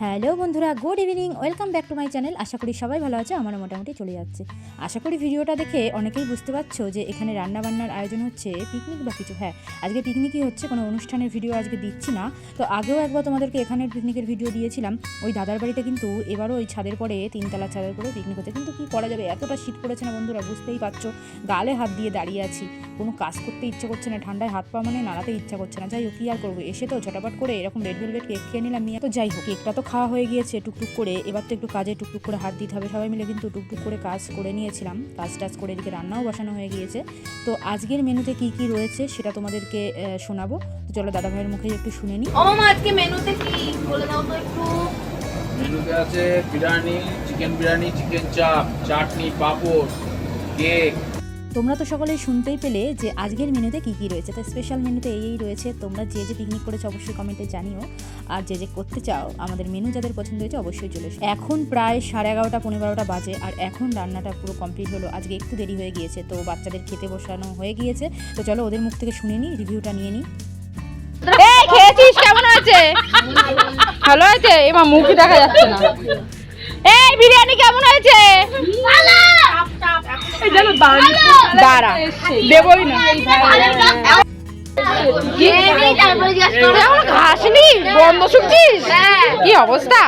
Hello বন্ধুরা, good evening, welcome back to my channel. আশা করি সবাই ভালো আছে, আমারও মোটামুটি চলে যাচ্ছে। আশা করি ভিডিওটা দেখে অনেকেই বুঝতে পারছো যে এখানে রান্নাবান্নার আয়োজন হচ্ছে, পিকনিক বা কিছু। হ্যাঁ, আজকে পিকনিকই হচ্ছে, কোনো অনুষ্ঠানের ভিডিও আজকে দিচ্ছি না। তো আগেও একবার তোমাদেরকে এখানের পিকনিকের ভিডিও দিয়েছিলাম। ওই দাদার বাড়িতে কিন্তু এবারও ওই ছাদের পরে, তিনতলা ছাদের পরে পিকনিক হচ্ছে। কিন্তু কী করা যাবে, এতটা শীত পড়েছে না বন্ধুরা, বুঝতেই পারছো। গালে হাত দিয়ে দাঁড়িয়ে আছি, কোনো কাজ করতে ইচ্ছে করছে না, ঠান্ডায় হাত পা মানে নাড়াতে ইচ্ছা করছে না। যাই হোক, কী আর করবো, এসে তো ঝটাপট করে এরকম রেড ভেলভেট কেক খেয়ে নিলাম। তো যাই হোক, কেকটা তো খাওয়া হয়ে গিয়েছে টুকটুক করে, এবার তো একটু কাজে টুকটুক করে হাত দিতে হবে। সবাই মিলে কিন্তু টুকটুক করে কাজ করে নিয়েছিলাম, কাজ টাজ করে এদিকে রান্নাও বসানো হয়ে গিয়েছে। তো আজকের মেনুতে কি কি রয়েছে সেটা তোমাদেরকে শোনাবো। তো চলো দাদা ভাইয়ের মুখে একটু শুনে নিই। ও মামা, আজকে মেনুতে কি বলে দাও তো একটু। মেনুতে আছে বিরিয়ানি, চিকেন বিরিয়ানি, চিকেন চাপ, চাটনি, পাঁপড়, কেক। তোমরা তো সকলেই শুনতেই পেলে যে আজকের মেনুতে কী কী রয়েছে। তো স্পেশাল মেনুতে এই রয়েছে। তোমরা যে যে পিকনিক করেছো অবশ্যই কমেন্টে জানিও, আর যে যে করতে চাও আমাদের মেনু যাদের পছন্দ হয়েছে অবশ্যই চলে এসো। এখন প্রায় 11:30 12:30 বাজে, আর এখন রান্নাটা পুরো কমপ্লিট হলো। আজকে একটু দেরি হয়ে গিয়েছে, তো বাচ্চাদের খেতে বসানো হয়ে গিয়েছে। তো চলো ওদের মুখ থেকে শুনে নিই, রিভিউটা নিয়ে নিই। এই খেয়েছিস, কেমন আছে? ভালো আছে? এমা মুখই দেখা যাচ্ছে না। এই বিরিয়ানি কেমন হয়েছে? দাঁড়া, দেবই না। ঘাসনি বন্ধ শুনছিস? কি অবস্থা?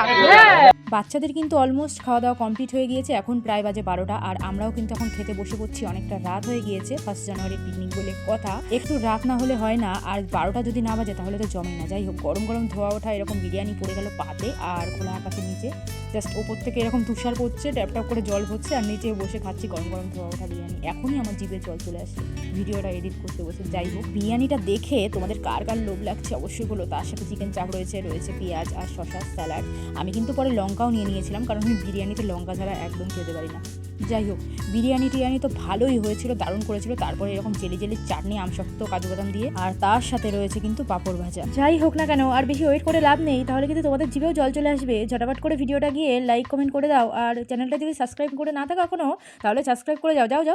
বাচ্চাদের কিন্তু অলমোস্ট খাওয়া দাওয়া কমপ্লিট হয়ে গিয়েছে। এখন প্রায় বাজে 12টা, আর আমরাও কিন্তু এখন খেতে বসে পড়ছি। অনেকটা রাত হয়ে গিয়েছে, 1 জানুয়ারি পিকনিক বলে কথা, একটু রাত না হলে হয় না। আর 12টা যদি না বাজে তাহলে তো জমে না। যাই হোক, গরম গরম ধোয়া ওঠা এরকম বিরিয়ানি পড়ে গেল পাতে, আর খোলা আকাশের নিচে জাস্ট ওপর থেকে এরকম তুষার পড়ছে, ট্যাপ ট্যাপ করে জল হচ্ছে, আর নিচে বসে খাচ্ছি গরম গরম ধোয়া ওঠা বিরিয়ানি। এখনই আমার জিভে জল চলে আসছে ভিডিওটা এডিট করতে বসে। যাই হোক, বিরিয়ানিটা দেখে তোমাদের কার কার লোভ লাগছে অবশ্যই বলো। তার সাথে চিকেন চাপ রয়েছে, রয়েছে পেঁয়াজ আর শসা, স্যালাড। আমি কিন্তু পরে লঙ্কাও নিয়ে নিয়েছিলাম, কারণ আমি বিরিয়ানিতে লঙ্কা ছাড়া একদম খেতে পারি না। যাই হোক, বিরিয়ানি টিরিয়ানি তো ভালোই হয়েছিল, দারুণ করেছিল। তারপরে এরকম জেলি জেলি চাটনি, আমসক্ত, কাজু বাদাম দিয়ে, আর তার সাথে রয়েছে কিন্তু পাঁপড় ভাজা। যাই হোক না কেন, আর বেশি ওয়েট করে লাভ নেই, তাহলে কিন্তু তোমাদের জিভেও জল চলে আসবে। ঝটাপট করে ভিডিওটা গিয়ে লাইক কমেন্ট করে দাও, আর চ্যানেলটা যদি সাবস্ক্রাইব করে না থাকো এখনো, তাহলে সাবস্ক্রাইব করে যাও। যাও যাও।